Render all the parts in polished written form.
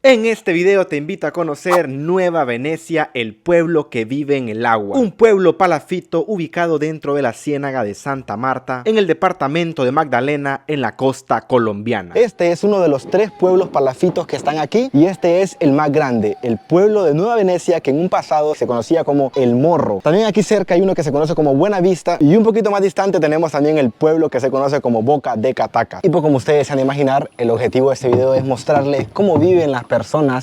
En este video te invito a conocer Nueva Venecia, el pueblo que vive en el agua. Un pueblo palafito ubicado dentro de la ciénaga de Santa Marta, en el departamento de Magdalena, en la costa colombiana. Este es uno de los 3 pueblos palafitos que están aquí y este es el más grande, el pueblo de Nueva Venecia, que en un pasado se conocía como El Morro. También aquí cerca hay uno que se conoce como Buena Vista y un poquito más distante tenemos también el pueblo que se conoce como Boca de Cataca. Y pues como ustedes se han de imaginar, el objetivo de este video es mostrarles cómo viven las personas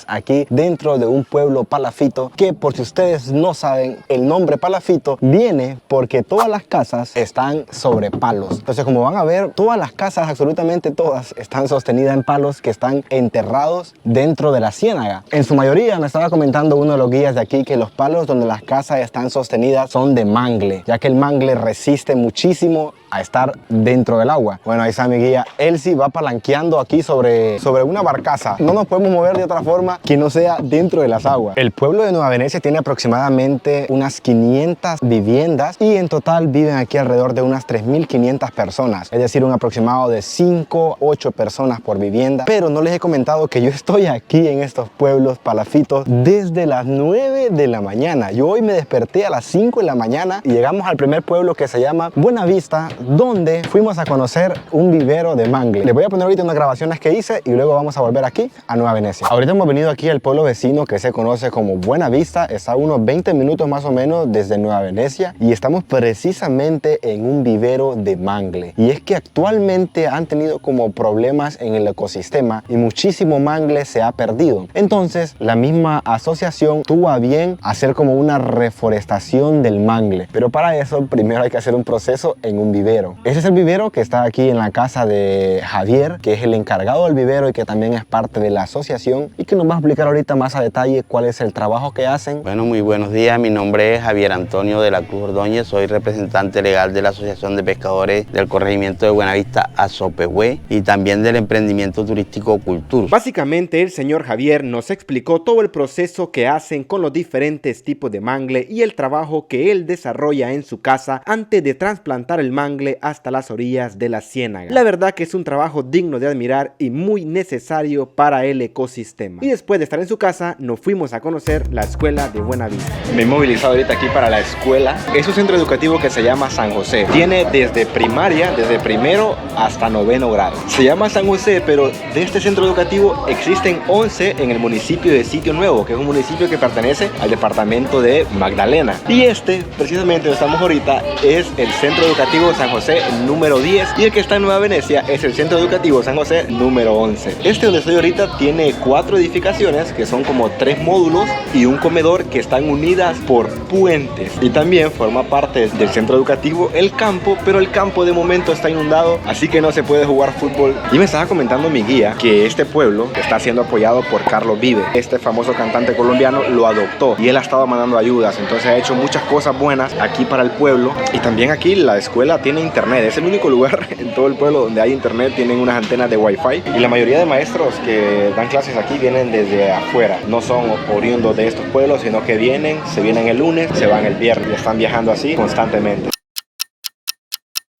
aquí dentro de un pueblo palafito, que por si ustedes no saben, el nombre palafito viene porque todas las casas están sobre palos. Entonces, como van a ver, todas las casas, absolutamente todas, están sostenidas en palos que están enterrados dentro de la ciénaga. En su mayoría, me estaba comentando uno de los guías de aquí que los palos donde las casas están sostenidas son de mangle, ya que el mangle resiste muchísimo a estar dentro del agua. Bueno, ahí está mi guía. Elsie va palanqueando aquí sobre una barcaza. No nos podemos mover de otra forma que no sea dentro de las aguas. El pueblo de Nueva Venecia tiene aproximadamente unas 500 viviendas y en total viven aquí alrededor de unas 3.500 personas, es decir, un aproximado de 5-8 personas por vivienda. Pero no les he comentado que yo estoy aquí en estos pueblos palafitos desde las 9 de la mañana. Yo hoy me desperté a las 5 de la mañana y llegamos al primer pueblo que se llama Buena Vista, donde fuimos a conocer un vivero de mangle. Les voy a poner ahorita unas grabaciones que hice y luego vamos a volver aquí a Nueva Venecia. Ahorita hemos venido aquí al pueblo vecino que se conoce como Buena Vista. Está a unos 20 minutos más o menos desde Nueva Venecia y estamos precisamente en un vivero de mangle. Y es que actualmente han tenido como problemas en el ecosistema y muchísimo mangle se ha perdido. Entonces la misma asociación tuvo a bien hacer como una reforestación del mangle. Pero para eso primero hay que hacer un proceso en un vivero. Ese es el vivero que está aquí en la casa de Javier, que es el encargado del vivero y que también es parte de la asociación y que nos va a explicar ahorita más a detalle cuál es el trabajo que hacen. Bueno, muy buenos días. Mi nombre es Javier Antonio de la Cruz Ordóñez. Soy representante legal de la Asociación de Pescadores del Corregimiento de Buenavista, Azopehue, y también del emprendimiento turístico Cultur. Básicamente, el señor Javier nos explicó todo el proceso que hacen con los diferentes tipos de mangle y el trabajo que él desarrolla en su casa antes de trasplantar el mangle hasta las orillas de la ciénaga. La verdad que es un trabajo digno de admirar y muy necesario para el ecosistema. Y después de estar en su casa, nos fuimos a conocer la escuela de Buena Vista. Me he movilizado ahorita aquí para la escuela. Es un centro educativo que se llama San José. Tiene desde primaria, desde primero hasta 9º grado. Se llama San José, pero de este centro educativo existen 11 en el municipio de Sitio Nuevo, que es un municipio que pertenece al departamento de Magdalena. Y este, precisamente donde estamos ahorita, es el centro educativo San José número 10 y el que está en Nueva Venecia es el centro educativo San José número 11. Este donde estoy ahorita tiene 4 edificaciones que son como 3 módulos y un comedor que están unidas por puentes, y también forma parte del centro educativo el campo, pero el campo de momento está inundado, así que no se puede jugar fútbol. Y me estaba comentando mi guía que este pueblo está siendo apoyado por Carlos Vive. Este famoso cantante colombiano lo adoptó y él ha estado mandando ayudas, entonces ha hecho muchas cosas buenas aquí para el pueblo. Y también aquí la escuela tiene internet, es el único lugar en todo el pueblo donde hay internet. Tienen unas antenas de wifi y la mayoría de maestros que dan clases aquí vienen desde afuera, no son oriundos de estos pueblos, sino que se vienen el lunes, se van el viernes y están viajando así constantemente.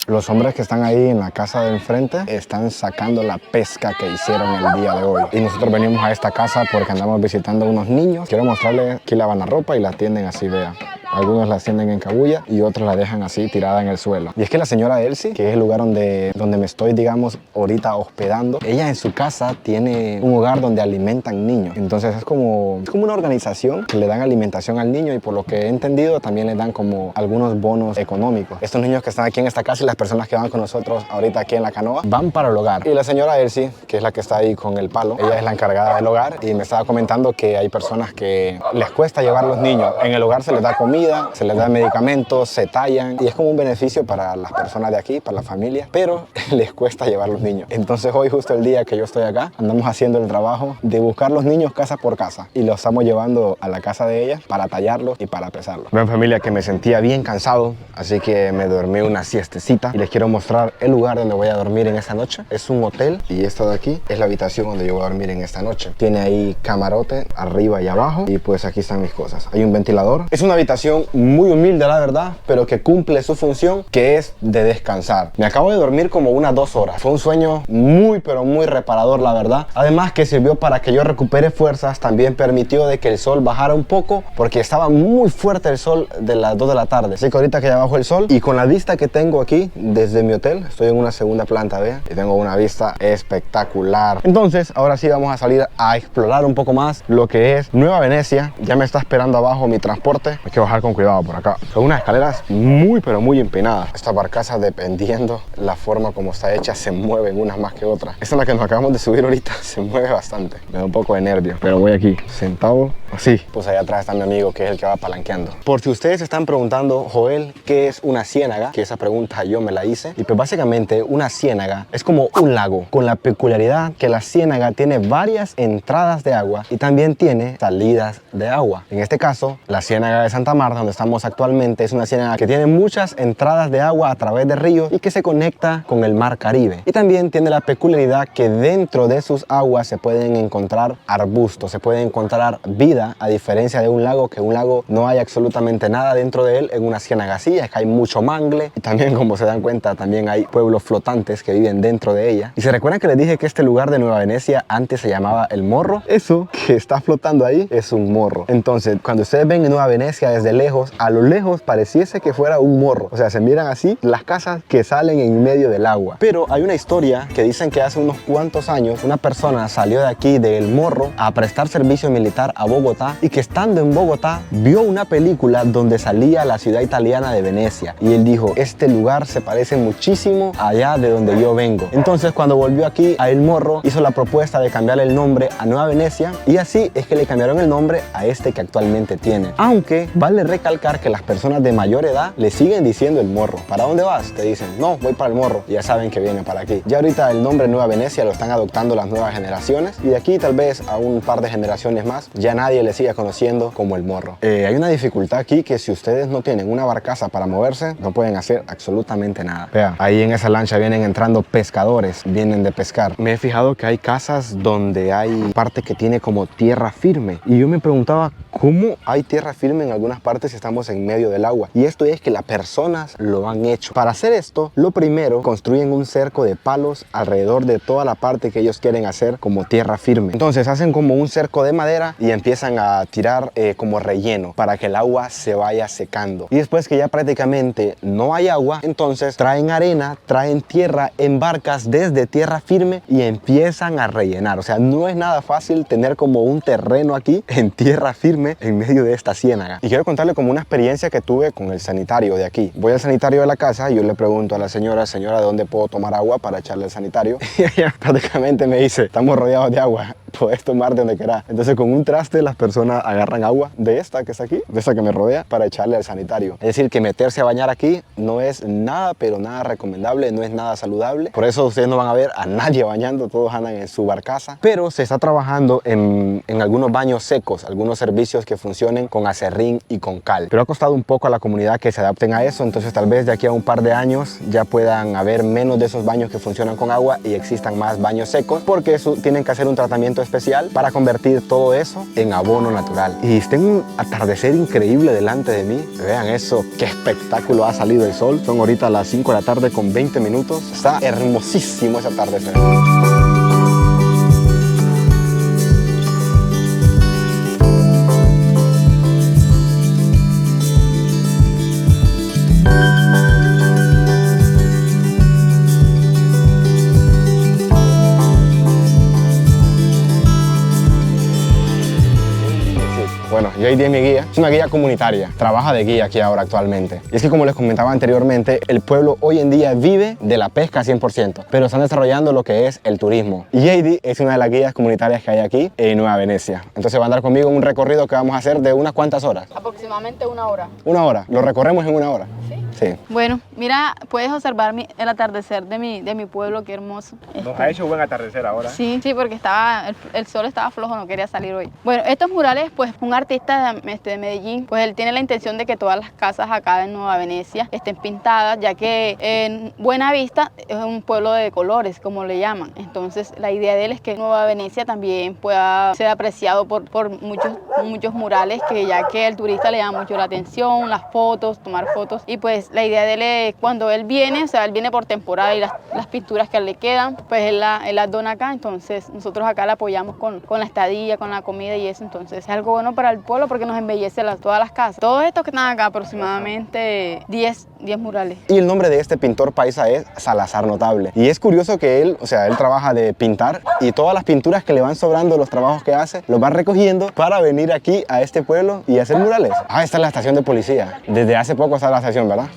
Los hombres que están ahí en la casa de enfrente están sacando la pesca que hicieron el día de hoy. Y nosotros venimos a esta casa porque andamos visitando a unos niños. Quiero mostrarles que lavan la ropa y la tienden así, vean. Algunos la tienden en cabulla y otros la dejan así tirada en el suelo. Y es que la señora Elsie, que es el lugar donde me estoy, digamos, ahorita hospedando, ella en su casa tiene un hogar donde alimentan niños. Entonces es como una organización que le dan alimentación al niño y por lo que he entendido también le dan como algunos bonos económicos. Estos niños que están aquí en esta casa y las personas que van con nosotros ahorita aquí en la canoa van para el hogar. Y la señora Elsie, que es la que está ahí con el palo, ella es la encargada del hogar y me estaba comentando que hay personas que les cuesta llevar a los niños. En el hogar se les da comida, se les da medicamentos, se tallan y es como un beneficio para las personas de aquí, para la familia, pero les cuesta llevar los niños. Entonces hoy, justo el día que yo estoy acá, andamos haciendo el trabajo de buscar los niños casa por casa y los estamos llevando a la casa de ella para tallarlos y para pesarlos. Ven, familia, que me sentía bien cansado, así que me dormí una siestecita y les quiero mostrar el lugar donde voy a dormir en esta noche. Es un hotel y esta de aquí es la habitación donde yo voy a dormir en esta noche. Tiene ahí camarote arriba y abajo y pues aquí están mis cosas. Hay un ventilador. Es una habitación habitación muy humilde, la verdad, pero que cumple su función, que es de descansar. Me acabo de dormir como unas 2 horas. Fue un sueño muy, pero muy reparador, la verdad. Además que sirvió para que yo recupere fuerzas. También permitió de que el sol bajara un poco, porque estaba muy fuerte el sol de las 2 de la tarde. Así que ahorita que ya bajó el sol, y con la vista que tengo aquí desde mi hotel, estoy en una segunda planta, vean, y tengo una vista espectacular. Entonces, ahora sí vamos a salir a explorar un poco más lo que es Nueva Venecia. Ya me está esperando abajo mi transporte. Hay que bajar con cuidado por acá. Son unas escaleras muy, pero muy empinadas. Estas barcazas, dependiendo la forma como está hecha, se mueven unas más que otras. Esta es la que nos acabamos de subir ahorita, se mueve bastante. Me da un poco de nervio, pero voy aquí, sentado así. Pues allá atrás está mi amigo, que es el que va palanqueando. Por si ustedes se están preguntando, Joel, ¿qué es una ciénaga? Que esa pregunta yo me la hice. Y pues básicamente una ciénaga es como un lago, con la peculiaridad que la ciénaga tiene varias entradas de agua y también tiene salidas de agua. En este caso, la ciénaga de Santa Marta, donde estamos actualmente, es una ciénaga que tiene muchas entradas de agua a través de ríos y que se conecta con el mar Caribe. Y también tiene la peculiaridad que dentro de sus aguas se pueden encontrar arbustos, se puede encontrar vida, a diferencia de un lago, que un lago no hay absolutamente nada dentro de él. En una ciénaga así es que hay mucho mangle, y también, como se dan cuenta, también hay pueblos flotantes que viven dentro de ella. Y se recuerdan que les dije que este lugar de Nueva Venecia antes se llamaba El Morro. Eso que está flotando ahí es un morro. Entonces, cuando ustedes ven en Nueva Venecia desde lejos, a lo lejos pareciese que fuera un morro. O sea, se miran así las casas que salen en medio del agua. Pero hay una historia que dicen que hace unos cuantos años una persona salió de aquí, del Morro, a prestar servicio militar a Bogotá, y que estando en Bogotá vio una película donde salía la ciudad italiana de Venecia. Y él dijo, este lugar se parece muchísimo allá de donde yo vengo. Entonces, cuando volvió aquí a El Morro, hizo la propuesta de cambiarle el nombre a Nueva Venecia, y así es que le cambiaron el nombre a este que actualmente tiene. Aunque vale recalcar que las personas de mayor edad le siguen diciendo El Morro. ¿Para dónde vas? Te dicen, no, voy para El Morro. Y ya saben que viene para aquí. Ya ahorita el nombre Nueva Venecia lo están adoptando las nuevas generaciones, y de aquí tal vez a un par de generaciones más ya nadie le siga conociendo como El Morro. Hay una dificultad aquí, que si ustedes no tienen una barcaza para moverse, no pueden hacer absolutamente nada. Vean, ahí en esa lancha vienen entrando pescadores, vienen de pescar. Me he fijado que hay casas donde hay parte que tiene como tierra firme, y yo me preguntaba cómo hay tierra firme en algunas partes si estamos en medio del agua. Y esto es que las personas lo han hecho. Para hacer esto, lo primero, construyen un cerco de palos alrededor de toda la parte que ellos quieren hacer como tierra firme. Entonces hacen como un cerco de madera y empiezan a tirar como relleno para que el agua se vaya secando. Y después que ya prácticamente no hay agua, entonces traen arena, traen tierra en barcas desde tierra firme y empiezan a rellenar. O sea, no es nada fácil tener como un terreno aquí en tierra firme en medio de esta ciénaga. Y quiero contarle como una experiencia que tuve con el sanitario de aquí. Voy al sanitario de la casa y yo le pregunto a la señora, ¿de dónde puedo tomar agua para echarle al sanitario? Y ella prácticamente me dice, estamos rodeados de agua, puedes tomar de donde quieras. Entonces con un traste las personas agarran agua de esta que está aquí, de esta que me rodea, para echarle al sanitario. Es decir, que meterse a bañar aquí no es nada, pero nada recomendable, no es nada saludable. Por eso ustedes no van a ver a nadie bañando, todos andan en su barcaza. Pero se está trabajando en algunos baños secos, algunos servicios que funcionen con acerrín y con cal. Pero ha costado un poco a la comunidad que se adapten a eso, entonces tal vez de aquí a un par de años ya puedan haber menos de esos baños que funcionan con agua y existan más baños secos, porque eso tienen que hacer un tratamiento especial para convertir todo eso en abono natural. Y tengo un atardecer increíble delante de mí. Vean eso, qué espectáculo, ha salido el sol. Son ahorita las 5 de la tarde con 20 minutos. Está hermosísimo ese atardecer. Bueno, yo ahí di mi guía, es una guía comunitaria, trabaja de guía aquí ahora actualmente. Y es que como les comentaba anteriormente, el pueblo hoy en día vive de la pesca 100%, pero están desarrollando lo que es el turismo. Y JD es una de las guías comunitarias que hay aquí en Nueva Venecia. Entonces va a andar conmigo en un recorrido que vamos a hacer de unas cuantas horas. Aproximadamente 1 hora. 1 hora, lo recorremos en 1 hora. Sí. Sí. Bueno, mira, puedes observar el atardecer de mi pueblo, qué hermoso. Nos ha hecho buen atardecer ahora. Sí, sí, porque el sol estaba flojo, no quería salir hoy. Bueno, estos murales, pues un artista de Medellín, pues él tiene la intención de que todas las casas acá en Nueva Venecia estén pintadas, ya que en Buenavista es un pueblo de colores, como le llaman. Entonces, la idea de él es que Nueva Venecia también pueda ser apreciado por muchos murales, que ya que el turista le llama mucho la atención, las fotos, tomar fotos. Y pues la idea de él es, cuando él viene, o sea, él viene por temporada y las pinturas que le quedan, pues él las dona acá. Entonces, nosotros acá le apoyamos con la estadía, con la comida y eso. Entonces, es algo bueno para el pueblo porque nos embellece todas las casas. Todos estos que están acá, aproximadamente 10 murales. Y el nombre de este pintor paisa es Salazar Notable. Y es curioso que él, o sea, él trabaja de pintar y todas las pinturas que le van sobrando, los trabajos que hace, los va recogiendo para venir aquí a este pueblo y hacer murales. Ah, esta es la estación de policía. Desde hace poco está la estación, ¿verdad?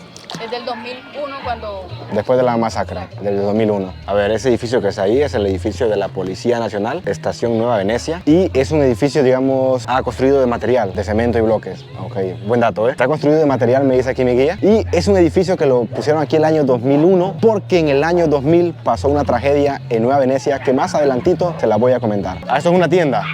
Es del 2001 cuando... Después de la masacre, del 2001. A ver, ese edificio que está ahí es el edificio de la Policía Nacional, Estación Nueva Venecia. Y es un edificio, digamos, construido de material, de cemento y bloques. Ok, buen dato, ¿eh? Está construido de material, me dice aquí mi guía. Y es un edificio que lo pusieron aquí el año 2001 porque en el año 2000 pasó una tragedia en Nueva Venecia que más adelantito se la voy a comentar. Ah, esto es una tienda.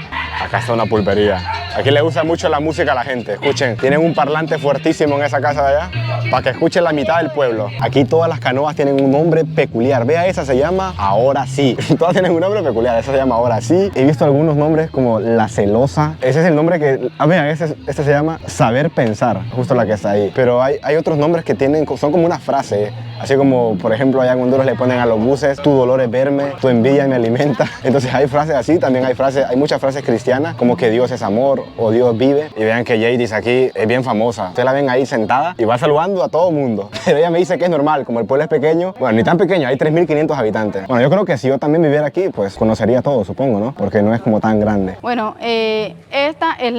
Acá está una pulpería. Aquí le gusta mucho la música a la gente. Escuchen, tienen un parlante fuertísimo en esa casa de allá para que escuchen la mitad del pueblo. Aquí todas las canoas tienen un nombre peculiar. Vea, esa se llama Ahora Sí. Todas tienen un nombre peculiar. Esa se llama Ahora Sí. He visto algunos nombres como La Celosa. Ese es el nombre que... vean, este se llama Saber Pensar, justo la que está ahí. Pero hay otros nombres que son como una frase. Así como, por ejemplo, allá en Honduras le ponen a los buses: tu dolor es verme, tu envidia me alimenta. Entonces hay frases así. También hay muchas frases cristianas, como que Dios es amor o Dios vive. Y vean que Jadis aquí es bien famosa. Ustedes la ven ahí sentada y va saludando a todo mundo. Pero ella me dice que es normal, como el pueblo es pequeño. Bueno, ni tan pequeño, hay 3.500 habitantes. Bueno, yo creo que si yo también viviera aquí, pues conocería todo, supongo, ¿no? Porque no es como tan grande. Bueno, esta es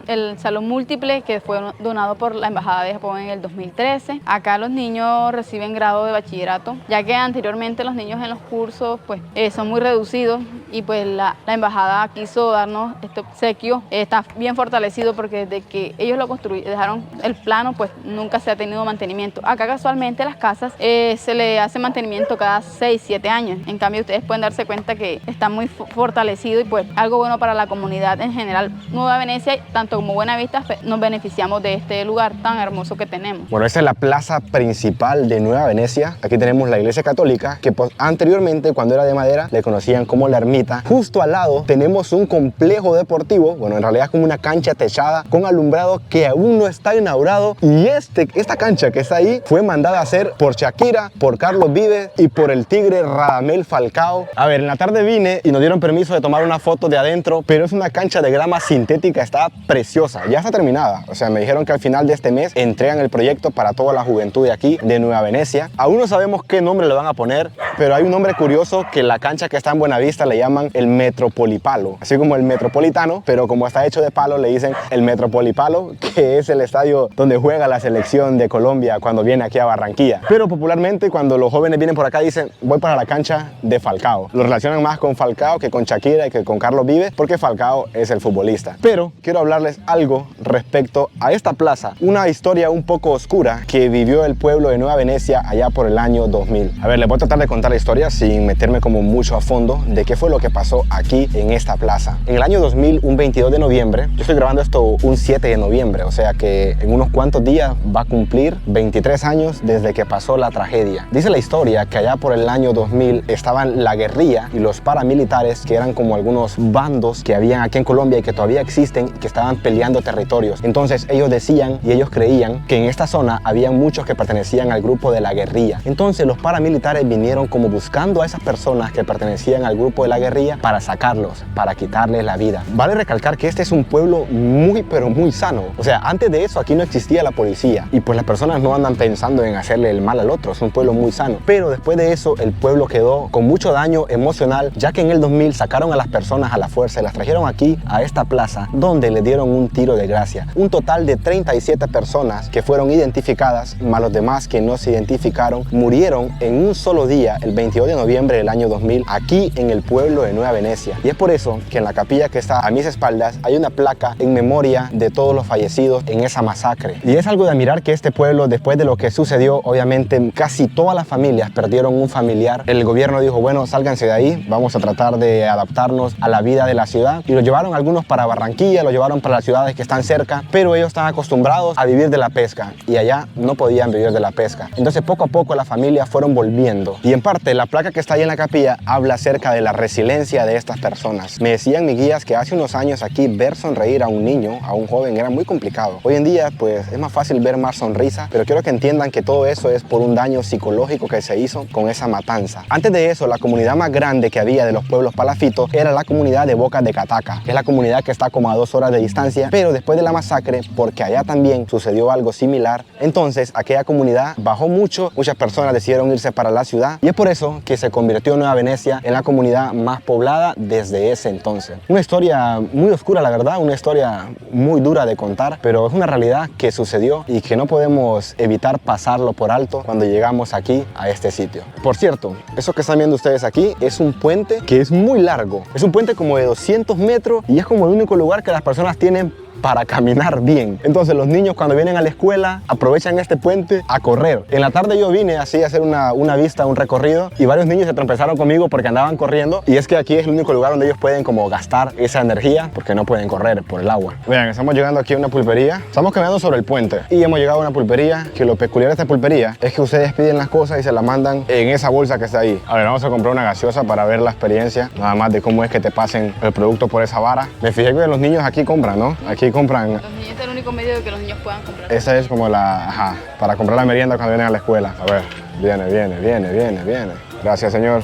el salón múltiple que fue donado por la Embajada de Japón en el 2013. Acá los niños reciben grado de bachillerato, ya que anteriormente los niños en los cursos pues son muy reducidos y pues la Embajada quiso darnos este obsequio. Está bien fortalecido porque desde que ellos lo dejaron el plano, pues nunca se ha tenido mantenimiento. Acá casualmente las casas se le hace mantenimiento cada 6-7 años. En cambio, ustedes pueden darse cuenta que está muy fortalecido y pues algo bueno para la comunidad en general. Nueva Venecia, tanto como Buenavista, nos beneficiamos de este lugar tan hermoso que tenemos. Bueno, esta es la plaza principal de Nueva Venecia. Aquí tenemos la iglesia católica, que pues, anteriormente, cuando era de madera, le conocían como la ermita. Justo al lado tenemos un complejo deportivo, bueno, en realidad es como una cancha techada con alumbrado que aún no está inaugurado. Y esta cancha que está ahí fue mandada a hacer por Shakira, por Carlos Vives y por el tigre Radamel Falcao. A ver, en la tarde vine y nos dieron permiso de tomar una foto de adentro, pero es una cancha de grama sintética, está preciosa, ya está terminada. O sea, me dijeron que al final de este mes entregan el proyecto para toda la juventud de aquí, de Nueva Venecia. Aún no sabemos qué nombre le van a poner, pero hay un nombre curioso que la cancha que está en Buenavista le llaman el Metropolipalo, así como el Metropolitano, pero como está hecho de palo le dicen el Metropolipalo, que es el estadio donde juega la selección de Colombia cuando viene aquí a Barranquilla. Pero popularmente cuando los jóvenes vienen por acá dicen voy para la cancha de Falcao. Lo relacionan más con Falcao que con Shakira y que con Carlos Vives, porque Falcao es el futbolista. Pero quiero hablarles algo respecto a esta plaza, una historia un poco oscura que vivió el pueblo de Nueva Venecia allá por el año 2000. A ver, les voy a tratar de contar la historia sin meterme como mucho a fondo de qué fue lo que pasó aquí en esta plaza. En el año 2000, un 22 de noviembre, yo estoy grabando esto un 7 de noviembre, o sea que en unos cuantos días va a cumplir 23 años desde que pasó la tragedia. Dice la historia que allá por el año 2000 estaban la guerrilla y los paramilitares, que eran como algunos bandos que habían aquí en Colombia y que todavía existen, que estaban peleando territorios. Entonces ellos decían y ellos creían que en esta zona había muchos que pertenecían al grupo de la guerrilla. Entonces los paramilitares vinieron como buscando a esas personas que pertenecían al grupo de la guerrilla para sacarlos, para quitarles la vida. Vale recalcar que este es un pueblo muy pero muy sano. O sea, antes de eso aquí no existía la policía y pues las personas no andan pensando en hacerle el mal al otro. Es un pueblo muy sano. Pero después de eso el pueblo quedó con mucho daño emocional, ya que en el 2000 sacaron a las personas a la fuerza y las trajeron aquí a esta plaza donde le dieron un tiro de gracia. Un total de 37 personas que fueron identificadas, más los demás que no se identificaron identificaron murieron en un solo día, el 22 de noviembre del año 2000, aquí en el pueblo de Nueva Venecia. Y es por eso que en la capilla que está a mis espaldas hay una placa en memoria de todos los fallecidos en esa masacre. Y es algo de admirar que este pueblo, después de lo que sucedió, obviamente casi todas las familias perdieron un familiar. El gobierno dijo, bueno, sálganse de ahí, vamos a tratar de adaptarnos a la vida de la ciudad. Y lo llevaron algunos para Barranquilla, lo llevaron para las ciudades que están cerca, pero ellos están acostumbrados a vivir de la pesca y allá no podían vivir de la pesca. Entonces poco a poco las familias fueron volviendo. Y en parte la placa que está ahí en la capilla habla acerca de la resiliencia de estas personas. Me decían mis guías que hace unos años aquí ver sonreír a un niño, a un joven, era muy complicado. Hoy en día pues es más fácil ver más sonrisa, pero quiero que entiendan que todo eso es por un daño psicológico que se hizo con esa matanza. Antes de eso, la comunidad más grande que había de los pueblos palafitos era la comunidad de Bocas de Cataca, que es la comunidad que está como a 2 horas de distancia, pero después de la masacre, porque allá también sucedió algo similar, entonces aquella comunidad bajó mucho, muchas personas decidieron irse para la ciudad y es por eso que se convirtió Nueva Venecia en la comunidad más poblada desde ese entonces. Una historia muy oscura, la verdad, una historia muy dura de contar, pero es una realidad que sucedió y que no podemos evitar pasarlo por alto cuando llegamos aquí a este sitio. Por cierto, eso que están viendo ustedes aquí es un puente que es muy largo. Es un puente como de 200 metros y es como el único lugar que las personas tienen para caminar bien. Entonces los niños cuando vienen a la escuela aprovechan este puente a correr. En la tarde yo vine así a hacer una vista, un recorrido y varios niños se tropezaron conmigo porque andaban corriendo y es que aquí es el único lugar donde ellos pueden como gastar esa energía porque no pueden correr por el agua. Vean, estamos llegando aquí a una pulpería. Estamos caminando sobre el puente y hemos llegado a una pulpería que lo peculiar de esta pulpería es que ustedes piden las cosas y se las mandan en esa bolsa que está ahí. A ver, vamos a comprar una gaseosa para ver la experiencia nada más de cómo es que te pasen el producto por esa vara. Me fijé que los niños aquí compran, ¿no? Aquí compran. Los niños es el único medio de que los niños puedan comprar. Esa es como para comprar la merienda cuando vienen a la escuela. A ver, viene. Gracias, señor.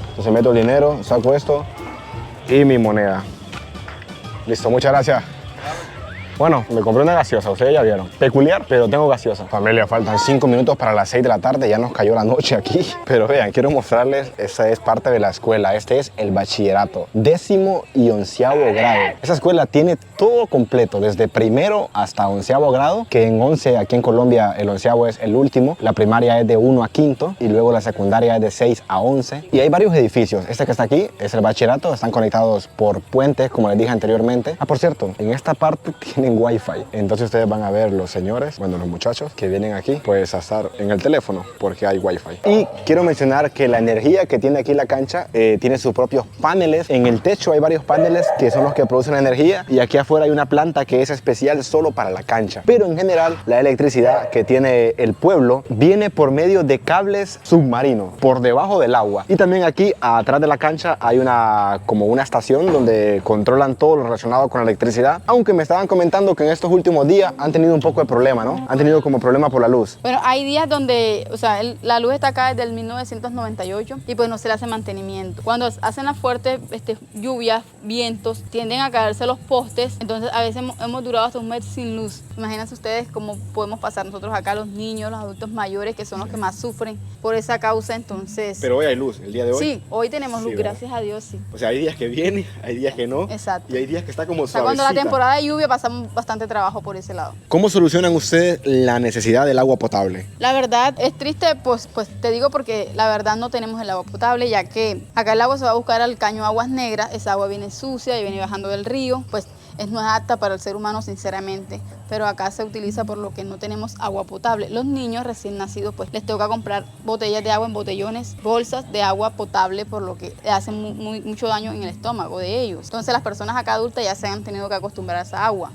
Entonces meto el dinero, saco esto y mi moneda. Listo, muchas gracias. Bueno, me compré una gaseosa, ustedes ya vieron. Peculiar, pero tengo gaseosa. Familia, faltan 5 minutos para las 6 de la tarde, ya nos cayó la noche aquí. Pero vean, quiero mostrarles, esa es parte de la escuela. Este es el bachillerato, 10º y 11º grado. Esa escuela tiene todo completo, desde primero hasta 11º grado, que en 11, aquí en Colombia, el 11º es el último. La primaria es de 1 a 5º y luego la secundaria es de 6 a 11. Y hay varios edificios. Este que está aquí es el bachillerato, están conectados por puentes, como les dije anteriormente. Ah, por cierto, en esta parte tiene Wi-Fi. Entonces ustedes van a ver los señores, bueno, los muchachos que vienen aquí, pues a estar en el teléfono porque hay Wi-Fi. Y quiero mencionar que la energía que tiene aquí la cancha tiene sus propios paneles. En el techo hay varios paneles que son los que producen la energía y aquí afuera hay una planta que es especial solo para la cancha. Pero en general la electricidad que tiene el pueblo viene por medio de cables submarinos por debajo del agua. Y también aquí atrás de la cancha hay como una estación donde controlan todo lo relacionado con la electricidad, aunque me estaban comentando que en estos últimos días han tenido un poco de problema, ¿no? Han tenido como problema por la luz. Bueno, hay días donde, o sea, la luz está acá desde el 1998 y pues no se le hace mantenimiento. Cuando hacen las fuertes lluvias, vientos, tienden a caerse los postes, entonces a veces hemos durado hasta un mes sin luz. Imagínense ustedes cómo podemos pasar nosotros acá, los niños, los adultos mayores, que son los que más sufren por esa causa, entonces... Pero hoy hay luz, el día de hoy. Sí, hoy tenemos luz, sí, gracias a Dios, sí. O sea, hay días que viene, hay días que no. Exacto. Y hay días que está como O sea, suavecita. cuando la temporada de lluvia pasamos bastante trabajo por ese lado. ¿Cómo solucionan ustedes la necesidad del agua potable? La verdad es triste, pues te digo porque la verdad no tenemos el agua potable, ya que acá el agua se va a buscar al caño Aguas Negras, esa agua viene sucia y viene bajando del río, pues no es apta para el ser humano sinceramente, pero acá se utiliza por lo que no tenemos agua potable. Los niños recién nacidos pues les toca comprar botellas de agua en botellones, bolsas de agua potable, por lo que le hacen mucho daño en el estómago de ellos. Entonces las personas acá adultas ya se han tenido que acostumbrar a esa agua.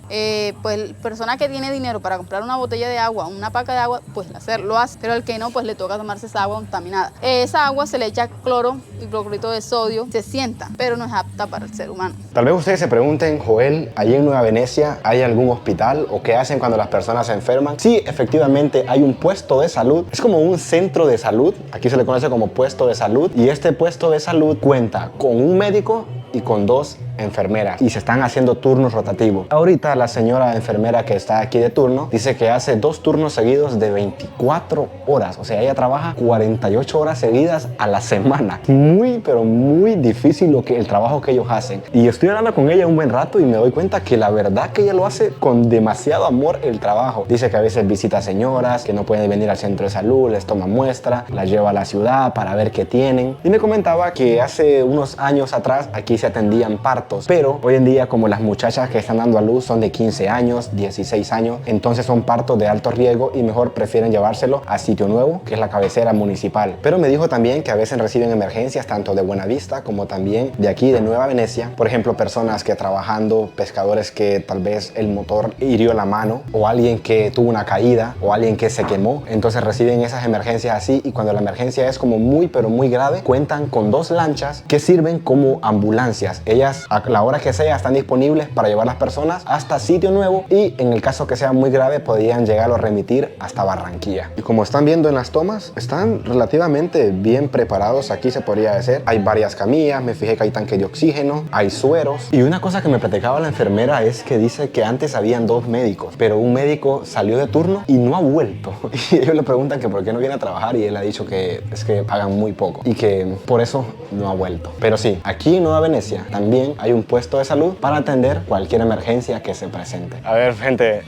Pues persona que tiene dinero para comprar una botella de agua, una paca de agua, pues lo hace, pero al que no, pues le toca tomarse esa agua contaminada. Esa agua se le echa cloro y cloruro de sodio, se sienta, pero no es apta para el ser humano. Tal vez ustedes se pregunten, Joel, ¿allí en Nueva Venecia hay algún hospital o qué hacen cuando las personas se enferman? Sí, efectivamente hay un puesto de salud, es como un centro de salud, aquí se le conoce como puesto de salud, y este puesto de salud cuenta con un médico y con 2 enfermeras y se están haciendo turnos rotativos. Ahorita la señora enfermera que está aquí de turno dice que hace 2 turnos seguidos de 24 horas. O sea, ella trabaja 48 horas seguidas a la semana. Muy, pero muy difícil el trabajo que ellos hacen. Y estoy hablando con ella un buen rato y me doy cuenta que la verdad que ella lo hace con demasiado amor el trabajo. Dice que a veces visita señoras que no pueden venir al centro de salud, les toma muestra, las lleva a la ciudad para ver qué tienen. Y me comentaba que hace unos años atrás aquí se atendían partos, pero hoy en día como las muchachas que están dando a luz son de 15 años, 16 años, entonces son partos de alto riesgo y mejor prefieren llevárselo a Sitio Nuevo, que es la cabecera municipal. Pero me dijo también que a veces reciben emergencias tanto de Buenavista como también de aquí de Nueva Venecia. Por ejemplo, personas que trabajando, pescadores que tal vez el motor hirió la mano, o alguien que tuvo una caída, o alguien que se quemó. Entonces reciben esas emergencias así, y cuando la emergencia es como muy pero muy grave, cuentan con 2 lanchas que sirven como ambulancias. Ellas a la hora que sea están disponibles para llevar las personas hasta Sitio Nuevo, y en el caso que sea muy grave podrían llegar o remitir hasta Barranquilla. Y como están viendo en las tomas, están relativamente bien preparados. Aquí se podría decir, hay varias camillas, me fijé que hay tanque de oxígeno, hay sueros. Y una cosa que me platicaba la enfermera es que dice que antes habían 2 médicos, pero un médico salió de turno y no ha vuelto. Y ellos le preguntan que por qué no viene a trabajar, y él ha dicho que es que pagan muy poco y que por eso no ha vuelto. Pero sí, aquí en Nueva Venecia también hay un puesto de salud para atender cualquier emergencia que se presente. A ver, gente,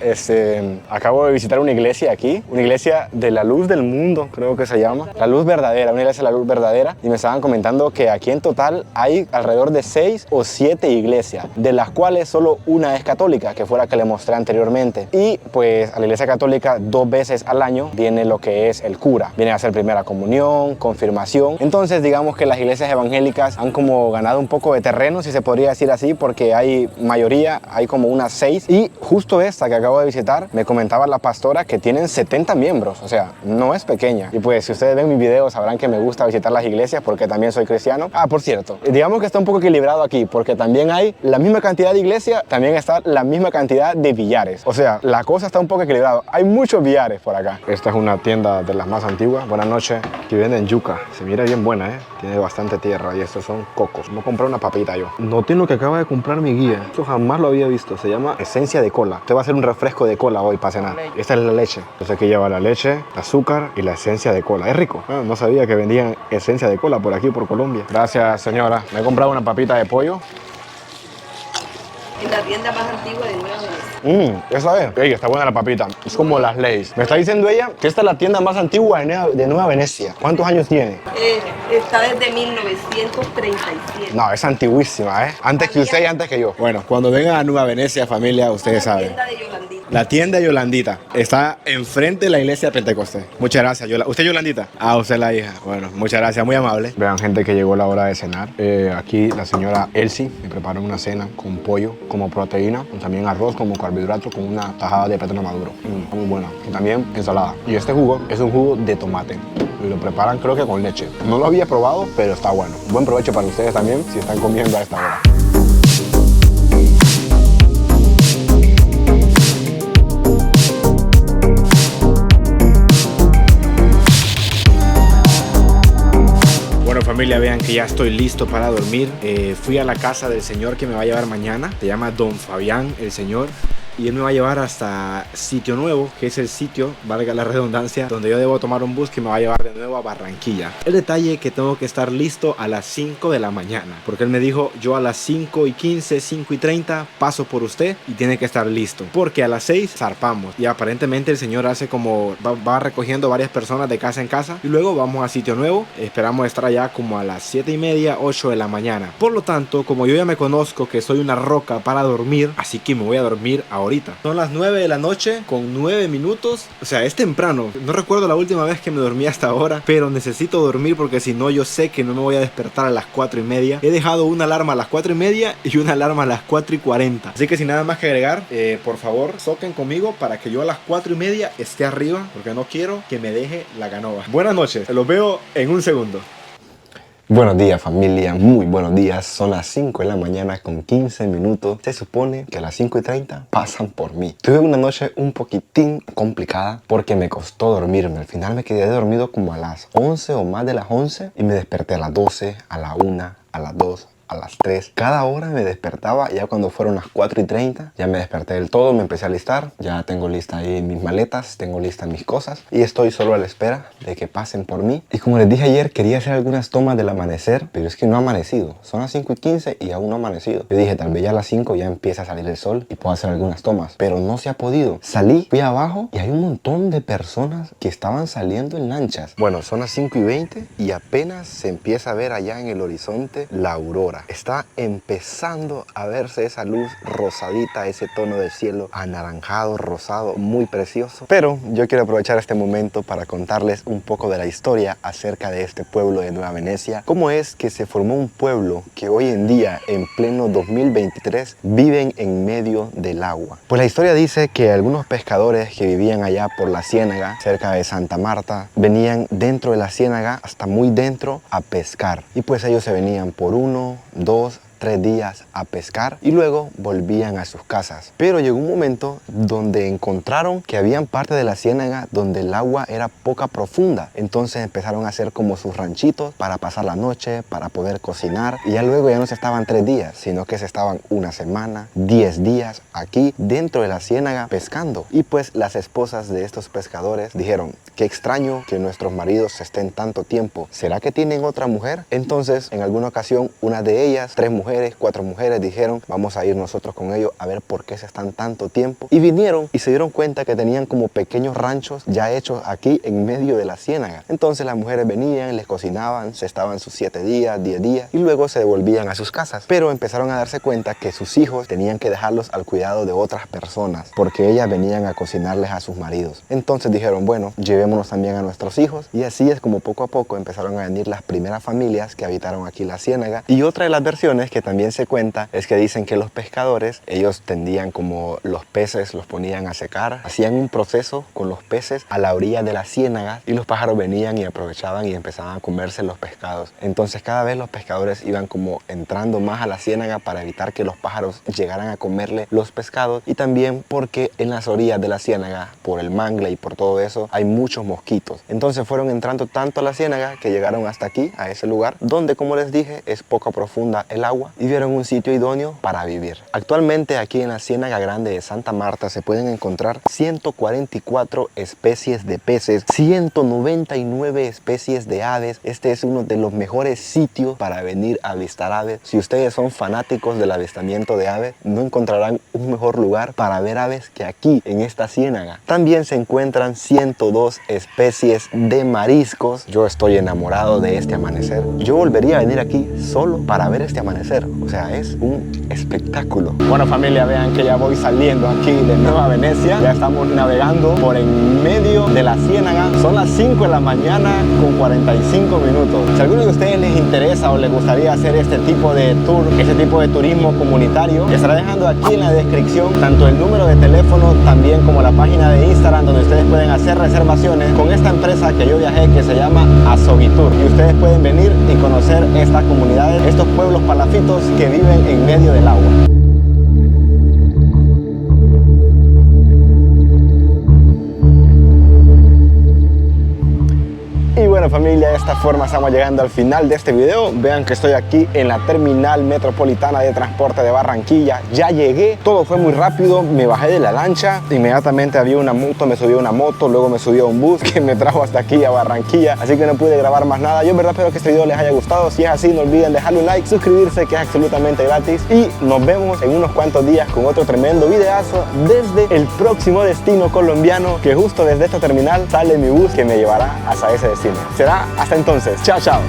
acabo de visitar una iglesia aquí, una iglesia de la luz del mundo, creo que se llama. La Luz Verdadera, una iglesia de la Luz Verdadera. Y me estaban comentando que aquí en total hay alrededor de 6 o 7 iglesias, de las cuales solo una es católica, que fue la que le mostré anteriormente. Y pues a la iglesia católica 2 veces al año viene lo que es el cura. Viene a hacer primera comunión, confirmación. Entonces digamos que las iglesias evangélicas han como ganado un poco de terreno, si se podría decir así, porque hay mayoría, hay como unas 6. Y justo esta que acabo de visitar, me comentaba la pastora que tienen 70 miembros, o sea, no es pequeña. Y pues si ustedes ven mis videos sabrán que me gusta visitar las iglesias porque también soy cristiano. Ah, por cierto, digamos que está un poco equilibrado aquí porque también hay la misma cantidad de iglesias, también está la misma cantidad de billares. O sea, la cosa está un poco equilibrada. Hay muchos billares por acá. Esta es una tienda de las más antiguas. Buenas noches. Aquí venden yuca. Se mira bien buena, ¿eh? Tiene bastante tierra y estos son cocos. Voy a comprar una papita yo. Noten lo que acaba de comprar mi guía. Esto jamás lo había visto. Se llama esencia de cola. Usted va a hacer un refresco de cola hoy para cenar. Esta es la leche. Entonces aquí lleva la leche, azúcar y la esencia de cola. Es rico. Bueno, no sabía que vendían esencia de cola por aquí, por Colombia. Gracias, señora. Me he comprado una papita de pollo. En la tienda más antigua de Nueva Venecia. Esa es. Ey, está buena la papita. Es como las Lay's. Me está diciendo ella que esta es la tienda más antigua de Nueva Venecia. ¿Cuántos años tiene? Está desde 1937. No, es antiguísima, ¿eh? Antes que usted y antes que yo. Bueno, cuando vengan a Nueva Venecia, familia, ustedes saben. La tienda de Yolandita. La tienda de Yolandita. Está enfrente de la iglesia de Pentecostés. Muchas gracias. ¿Usted es Yolandita? Ah, usted es la hija. Bueno, muchas gracias. Muy amable. Vean, gente, que llegó la hora de cenar. Aquí la señora Elsie me preparó una cena con pollo como proteína, con también arroz como carbohidrato, con una tajada de plátano maduro. Muy buena. Y también ensalada. Y este jugo es un jugo de tomate. Y lo preparan creo que con leche. No lo había probado, pero está bueno. Buen provecho para ustedes también si están comiendo a esta hora. Bueno, familia, vean que ya estoy listo para dormir. Fui a la casa del señor que me va a llevar mañana. Se llama Don Fabián, el señor. Y él me va a llevar hasta Sitio Nuevo, que es el sitio, valga la redundancia, donde yo debo tomar un bus que me va a llevar de nuevo a Barranquilla. El detalle es que tengo que estar listo a las 5 de la mañana, porque él me dijo, yo a las 5:15, 5:30 paso por usted y tiene que estar listo, porque a las 6 zarpamos. Y aparentemente el señor hace como, va recogiendo varias personas de casa en casa, y luego vamos a Sitio Nuevo. Esperamos estar allá como a las 7:30, 8 de la mañana. Por lo tanto, como yo ya me conozco que soy una roca para dormir, así que me voy a dormir ahorita. Son las 9 de la noche con 9 minutos. O sea, es temprano. No recuerdo la última vez que me dormí hasta ahora, pero necesito dormir porque si no yo sé que no me voy a despertar a las 4:30. He dejado una alarma a las 4:30 y una alarma a las 4:40. Así que sin nada más que agregar, por favor, soquen conmigo para que yo a las 4:30 esté arriba, porque no quiero que me deje la canoa. Buenas noches. Los veo en un segundo. Buenos días, familia, muy buenos días. Son las 5 de la mañana con 15 minutos. Se supone que a las 5:30 pasan por mí. Tuve una noche un poquitín complicada porque me costó dormirme. Al final me quedé dormido como a las 11 o más de las 11 y me desperté a las 12, a la 1, a las 2, a a las 3. Cada hora me despertaba, ya cuando fueron las 4:30, ya me desperté del todo, me empecé a alistar. Ya tengo lista ahí mis maletas, tengo listas mis cosas y estoy solo a la espera de que pasen por mí. Y como les dije ayer, quería hacer algunas tomas del amanecer, pero es que no ha amanecido. Son las 5:15 y aún no ha amanecido. Yo dije, tal vez ya a las 5 ya empieza a salir el sol y puedo hacer algunas tomas, pero no se ha podido. Salí, fui abajo y hay un montón de personas que estaban saliendo en lanchas. Bueno, son las 5:20 y apenas se empieza a ver allá en el horizonte la aurora. Está empezando a verse esa luz rosadita, ese tono del cielo anaranjado, rosado, muy precioso. Pero yo quiero aprovechar este momento para contarles un poco de la historia acerca de este pueblo de Nueva Venecia. Cómo es que se formó un pueblo que hoy en día, en pleno 2023, viven en medio del agua. Pues la historia dice que algunos pescadores que vivían allá por la ciénaga, cerca de Santa Marta, venían dentro de la ciénaga, hasta muy dentro, a pescar. Y pues ellos se venían por 1, 2, 3 días a pescar y luego volvían a sus casas. Pero llegó un momento donde encontraron que habían parte de la ciénaga donde el agua era poca profunda. Entonces empezaron a hacer como sus ranchitos para pasar la noche, para poder cocinar. Y ya luego ya no se estaban 3 días, sino que se estaban 1 semana, 10 días aquí dentro de la ciénaga pescando. Y pues las esposas de estos pescadores dijeron, qué extraño que nuestros maridos estén tanto tiempo. ¿Será que tienen otra mujer? Entonces en alguna ocasión una de ellas, 3 mujeres, 4 mujeres dijeron, vamos a ir nosotros con ellos a ver por qué se están tanto tiempo. Y vinieron y se dieron cuenta que tenían como pequeños ranchos ya hechos aquí en medio de la ciénaga. Entonces las mujeres venían, les cocinaban, se estaban sus 7 días, 10 días y luego se devolvían a sus casas. Pero empezaron a darse cuenta que sus hijos tenían que dejarlos al cuidado de otras personas porque ellas venían a cocinarles a sus maridos. Entonces dijeron, bueno, llevémonos también a nuestros hijos. Y así es como poco a poco empezaron a venir las primeras familias que habitaron aquí la ciénaga. Y otra de las versiones que también se cuenta es que dicen que los pescadores, ellos tendían como los peces, los ponían a secar, hacían un proceso con los peces a la orilla de la ciénaga y los pájaros venían y aprovechaban y empezaban a comerse los pescados. Entonces cada vez los pescadores iban como entrando más a la ciénaga para evitar que los pájaros llegaran a comerle los pescados y también porque en las orillas de la ciénaga, por el mangle y por todo eso, hay muchos mosquitos. Entonces fueron entrando tanto a la ciénaga que llegaron hasta aquí, a ese lugar, donde como les dije es poco profunda el agua y vieron un sitio idóneo para vivir. Actualmente aquí en la Ciénaga Grande de Santa Marta se pueden encontrar 144 especies de peces, 199 especies de aves. Este es uno de los mejores sitios para venir a avistar aves. Si ustedes son fanáticos del avistamiento de aves, no encontrarán un mejor lugar para ver aves que aquí en esta ciénaga. También se encuentran 102 especies de mariscos. Yo estoy enamorado de este amanecer. Yo volvería a venir aquí solo para ver este amanecer. O sea, es un espectáculo. Bueno familia, vean que ya voy saliendo aquí de Nueva Venecia. Ya estamos navegando por en medio de la ciénaga. Son las 5 de la mañana con 45 minutos. Si a alguno de ustedes les interesa o les gustaría hacer este tipo de tour, este tipo de turismo comunitario, estaré dejando aquí en la descripción tanto el número de teléfono también como la página de Instagram donde ustedes pueden hacer reservaciones con esta empresa que yo viajé que se llama Azoguitur. Y ustedes pueden venir y conocer estas comunidades, estos pueblos palafitos que viven en medio del agua. Y bueno familia, de esta forma estamos llegando al final de este video. Vean que estoy aquí en la terminal metropolitana de transporte de Barranquilla. Ya llegué, todo fue muy rápido, me bajé de la lancha, inmediatamente había una moto, me subí a una moto, luego me subí a un bus que me trajo hasta aquí a Barranquilla, así que no pude grabar más nada. Yo en verdad espero que este video les haya gustado. Si es así, no olviden dejarle un like, suscribirse que es absolutamente gratis y nos vemos en unos cuantos días con otro tremendo videazo desde el próximo destino colombiano, que justo desde esta terminal sale mi bus que me llevará hasta ese destino. Será hasta entonces. Chao, chao.